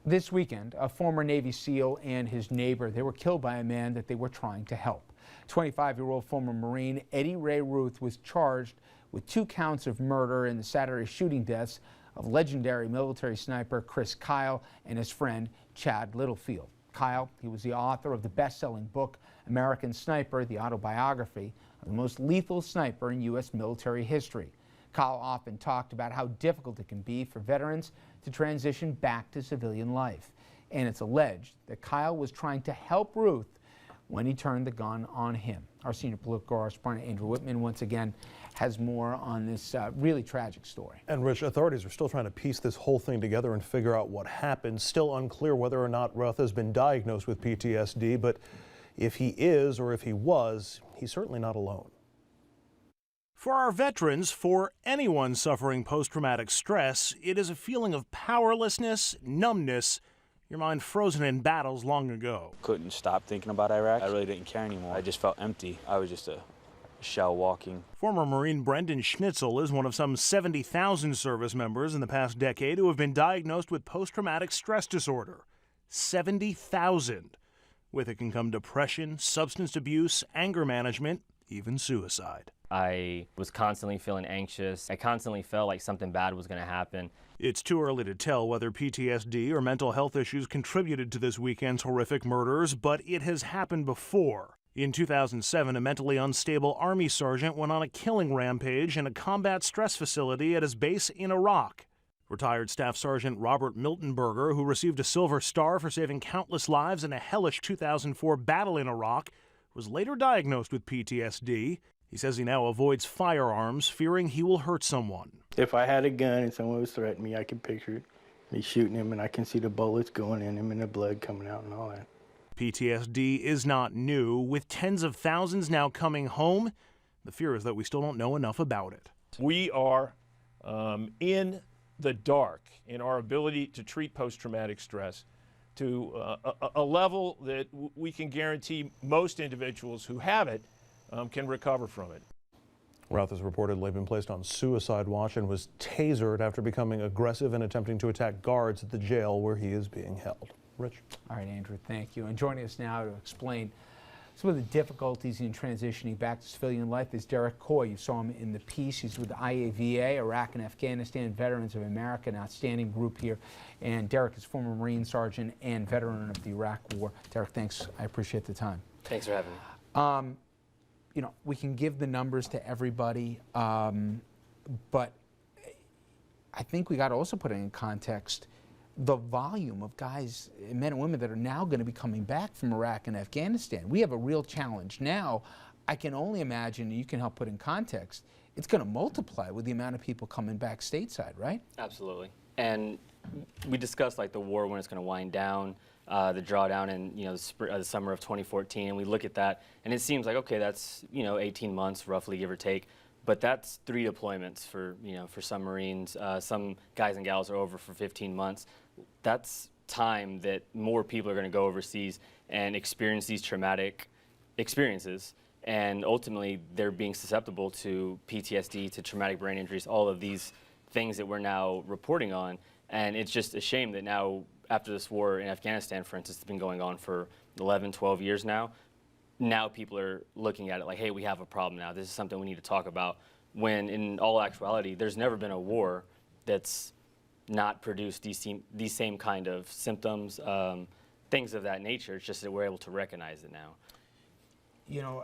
This weekend, a former Navy SEAL and his neighbor, they were killed by a man that they were trying to help. 25-year-old former Marine Eddie Ray Ruth was charged with 2 counts of murder in the Saturday shooting deaths of legendary military sniper Chris Kyle and his friend Chad Littlefield. Kyle, he was the author of the best-selling book American Sniper, the autobiography of the most lethal sniper in U.S. military history. Kyle often talked about how difficult it can be for veterans to transition back to civilian life. And it's alleged that Kyle was trying to help Ruth when he turned the gun on him. Our senior political correspondent Andrew Whitman once again has more on this really tragic story. And Rich, authorities are still trying to piece this whole thing together and figure out what happened. Still unclear whether or not Ruth has been diagnosed with PTSD, but if he is or if he was, he's certainly not alone. For our veterans, for anyone suffering post-traumatic stress, it is a feeling of powerlessness, numbness, your mind frozen in battles long ago. Couldn't stop thinking about Iraq. I really didn't care anymore. I just felt empty. I was just a shell walking. Former Marine Brendan Schnitzel is one of some 70,000 service members in the past decade who have been diagnosed with post-traumatic stress disorder. 70,000. With it can come depression, substance abuse, anger management, even suicide. I was constantly feeling anxious. I constantly felt like something bad was going to happen. It's too early to tell whether PTSD or mental health issues contributed to this weekend's horrific murders, but it has happened before. In 2007, a mentally unstable Army sergeant went on a killing rampage in a combat stress facility at his base in Iraq. Retired Staff Sergeant Robert Miltenberger, who received a Silver Star for saving countless lives in a hellish 2004 battle in Iraq, was later diagnosed with PTSD. He says he now avoids firearms, fearing he will hurt someone. If I had a gun and someone was threatening me, I could picture me shooting him and I can see the bullets going in him and the blood coming out and all that. PTSD is not new. With tens of thousands now coming home, the fear is that we still don't know enough about it. We are in the dark in our ability to treat post-traumatic stress to a level that we can guarantee most individuals who have it can recover from it. Ruth has reportedly been placed on suicide watch and was tasered after becoming aggressive and attempting to attack guards at the jail where he is being held. Rich. All right, Andrew, thank you. And joining us now to explain some of the difficulties in transitioning back to civilian life is Derek Coy. You saw him in the piece. He's with the IAVA, Iraq and Afghanistan Veterans of America, an outstanding group here. And Derek is former Marine Sergeant and veteran of the Iraq War. Derek, thanks. I appreciate the time. Thanks for having me. You know, we can give the numbers to everybody, but I think we got to also put it in context the volume of guys, men and women that are now going to be coming back from Iraq and Afghanistan. We have a real challenge now. I can only imagine, and you can help put in context, it's going to multiply with the amount of people coming back stateside, right? Absolutely. And we discussed like the war when it's going to wind down, the drawdown in the summer of 2014, and we look at that, and it seems like okay, that's 18 months roughly, give or take. But that's 3 deployments for for some Marines. Some guys and gals are over for 15 months. That's time that more people are going to go overseas and experience these traumatic experiences. And ultimately, they're being susceptible to PTSD, to traumatic brain injuries, all of these things that we're now reporting on. And it's just a shame that now, after this war in Afghanistan, for instance, it's been going on for 11, 12 years now. Now people are looking at it like, hey, we have a problem now. This is something we need to talk about. When in all actuality, there's never been a war that's not produced these same kind of symptoms, things of that nature. It's just that we're able to recognize it now. You know,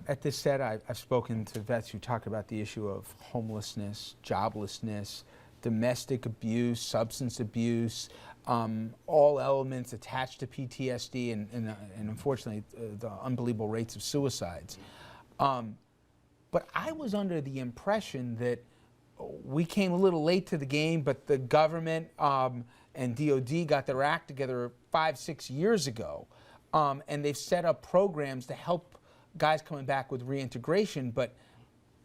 at this set, I've spoken to vets who talk about the issue of homelessness, joblessness, domestic abuse, substance abuse, all elements attached to PTSD and unfortunately the unbelievable rates of suicides. But I was under the impression that we came a little late to the game, but the government and DOD got their act together 5-6 years ago, and they've set up programs to help guys coming back with reintegration. But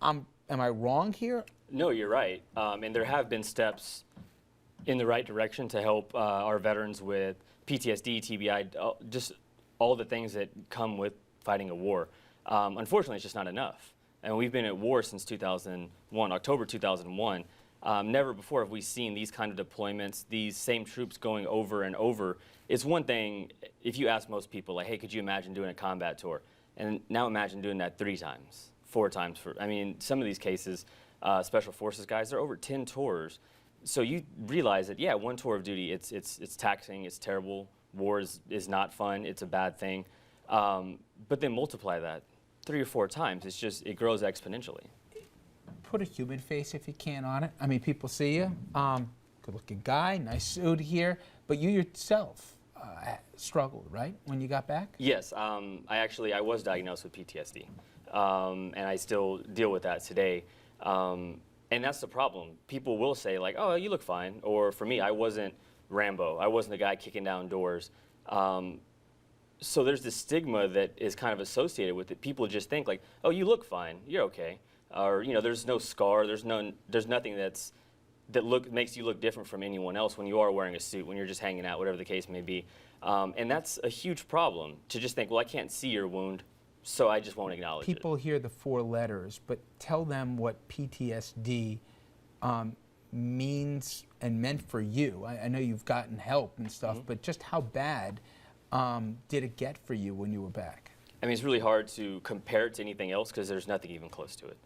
am I wrong here? No, you're right. And there have been steps in the right direction to help our veterans with PTSD, TBI, just all the things that come with fighting a war. Unfortunately, it's just not enough. And we've been at war since 2001, October 2001. Never before have we seen these kind of deployments, these same troops going over and over. It's one thing if you ask most people, like, hey, could you imagine doing a combat tour? And now imagine doing that 3 times, 4 times. I mean, some of these cases, Special Forces guys, they're over 10 tours. So you realize that, yeah, 1 tour of duty, it's taxing, it's terrible. War is not fun, it's a bad thing. But then multiply that 3 or 4 times, it grows exponentially. Put a human face if you can on it. I mean, people see you, good-looking guy, nice suit here, but you yourself struggled, right, when you got back? Yes, I was diagnosed with PTSD, and I still deal with that today. And that's the problem. People will say, like, oh, you look fine. Or for me, I wasn't Rambo. I wasn't the guy kicking down doors. So there's this stigma that is kind of associated with it. People just think, like, oh, you look fine. You're okay. Or, there's no scar. There's nothing that makes you look different from anyone else when you are wearing a suit, when you're just hanging out, whatever the case may be. And that's a huge problem, to just think, well, I can't see your wound, so I just won't acknowledge it. People hear the 4 letters, but tell them what PTSD means and meant for you. I know you've gotten help and stuff, but just how bad did it get for you when you were back? I mean, it's really hard to compare it to anything else because there's nothing even close to it.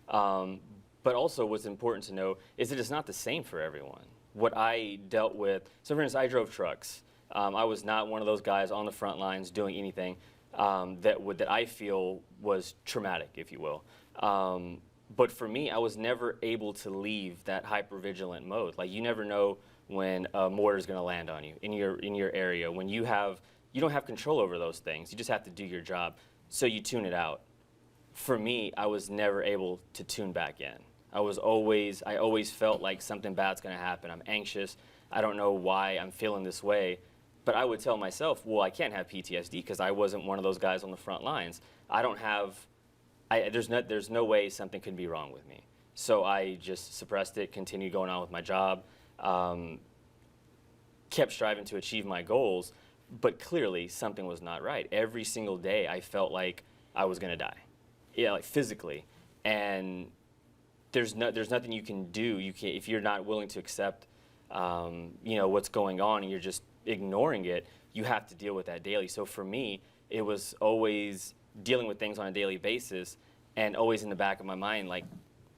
But also what's important to know is that it's not the same for everyone. What I dealt with, so for instance, I drove trucks. I was not one of those guys on the front lines doing anything that I feel was traumatic, if you will. But for me, I was never able to leave that hypervigilant mode. Like, you never know when a mortar is going to land on you in your area. When you don't have control over those things. You just have to do your job. So you tune it out. For me, I was never able to tune back in. I always felt like something bad's going to happen. I'm anxious. I don't know why I'm feeling this way. But I would tell myself, well, I can't have PTSD because I wasn't one of those guys on the front lines. There's no way something could be wrong with me. So I just suppressed it, continued going on with my job, kept striving to achieve my goals, but clearly something was not right. Every single day I felt like I was going to die, like physically. And there's nothing you can do. If you're not willing to accept what's going on and you're just ignoring it, you have to deal with that daily. So for me, it was always dealing with things on a daily basis and always in the back of my mind, like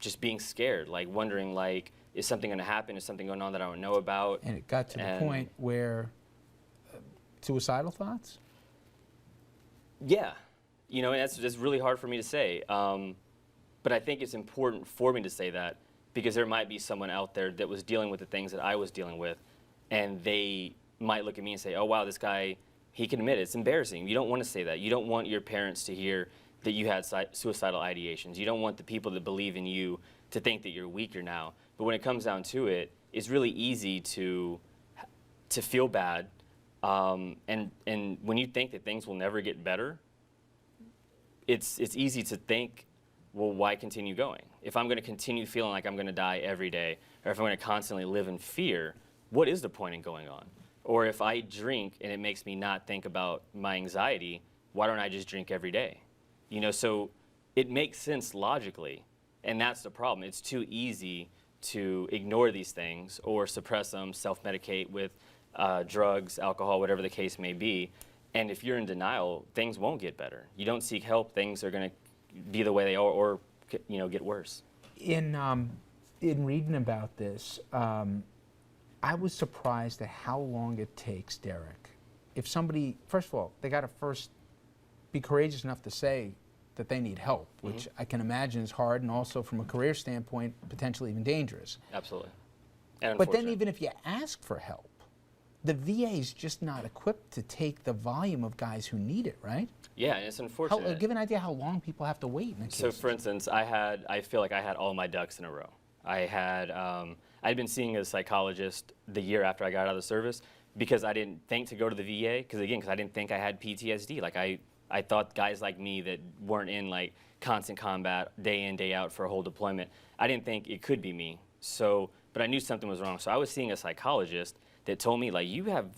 just being scared, like wondering, like, is something going to happen? Is something going on that I don't know about? And it got to the point where suicidal thoughts? Yeah. And that's really hard for me to say. But I think it's important for me to say that because there might be someone out there that was dealing with the things that I was dealing with, and they might look at me and say, oh, wow, this guy, he can admit it. It's embarrassing. You don't want to say that. You don't want your parents to hear that you had suicidal ideations. You don't want the people that believe in you to think that you're weaker now. But when it comes down to it, it's really easy to feel bad. And when you think that things will never get better, it's easy to think, well, why continue going? If I'm going to continue feeling like I'm going to die every day, or if I'm going to constantly live in fear, what is the point in going on? Or if I drink and it makes me not think about my anxiety, why don't I just drink every day? So it makes sense logically, and that's the problem. It's too easy to ignore these things or suppress them, self-medicate with drugs, alcohol, whatever the case may be. And if you're in denial, things won't get better. You don't seek help, things are going to be the way they are or get worse. In reading about this, I was surprised at how long it takes, Derek. If somebody, first of all, they got to first be courageous enough to say that they need help, which I can imagine is hard, and also from a career standpoint, potentially even dangerous. Absolutely. And but then even if you ask for help, the VA is just not equipped to take the volume of guys who need it, right? Yeah, and it's unfortunate. Give an idea how long people have to wait in a case. So for instance, I feel like I had all my ducks in a row. I'd been seeing a psychologist the year after I got out of the service because I didn't think to go to the VA, because I didn't think I had PTSD. Like I thought guys like me that weren't in like constant combat day in, day out for a whole deployment, I didn't think it could be me. But I knew something was wrong. So I was seeing a psychologist that told me, like, you have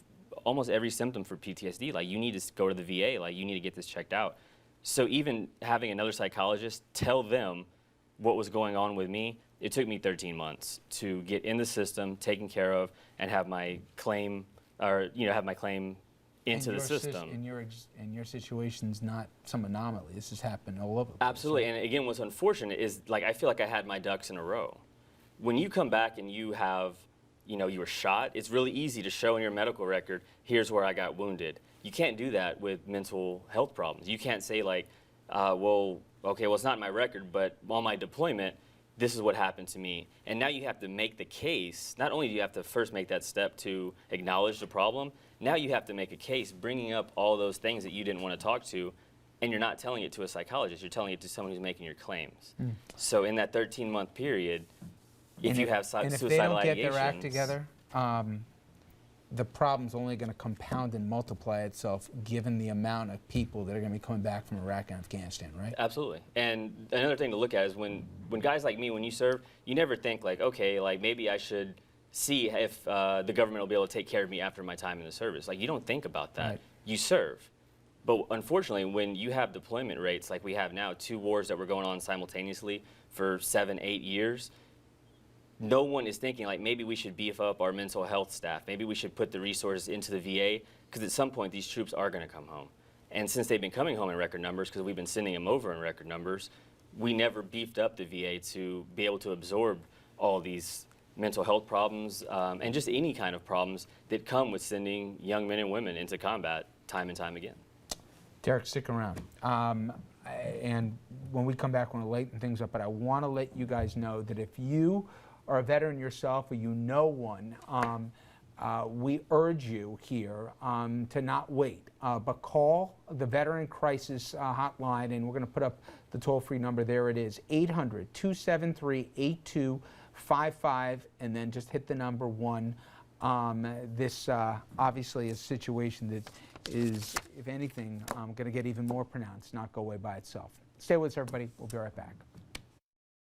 almost every symptom for PTSD. Like, you need to go to the VA. Like, you need to get this checked out. So even having another psychologist tell them what was going on with me, It took me 13 months to get in the system, taken care of, and have my claim, or have my claim into the system. And your situation's not some anomaly. This has happened all over the place. Absolutely, and again, what's unfortunate is, like, I feel like I had my ducks in a row. When you come back and you have, you were shot, it's really easy to show in your medical record, here's where I got wounded. You can't do that with mental health problems. You can't say, like, well, it's not in my record, but on my deployment, this is what happened to me. And now you have to make the case. Not only do you have to first make that step to acknowledge the problem, now you have to make a case bringing up all those things that you didn't want to talk to, and you're not telling it to a psychologist, you're telling it to someone who's making your claims. So in that 13-month period, if you have suicidal ideations... And if they don't get their act together, the problem's only going to compound and multiply itself given the amount of people that are going to be coming back from Iraq and Afghanistan, right? Absolutely. And another thing to look at is when guys like me, when you serve, you never think like, okay, like maybe I should see if the government will be able to take care of me after my time in the service. Like, you don't think about that. Right. You serve. But unfortunately, when you have deployment rates like we have now, 2 wars that were going on simultaneously for 7, 8 years, no one is thinking like maybe we should beef up our mental health staff. Maybe we should put the resources into the VA, because at some point these troops are going to come home. And since they've been coming home in record numbers, because we've been sending them over in record numbers, we never beefed up the VA to be able to absorb all these mental health problems and just any kind of problems that come with sending young men and women into combat time and time again. Derek, stick around. And when we come back, we're going to lighten things up, but I want to let you guys know that if you are a veteran yourself or you know one, we urge you here to not wait, but call the Veteran Crisis Hotline, and we're going to put up the toll-free number. There it is, 800-273-8255, and then just hit the number 1. This obviously is a situation that is, if anything, going to get even more pronounced, not go away by itself. Stay with us, everybody. We'll be right back.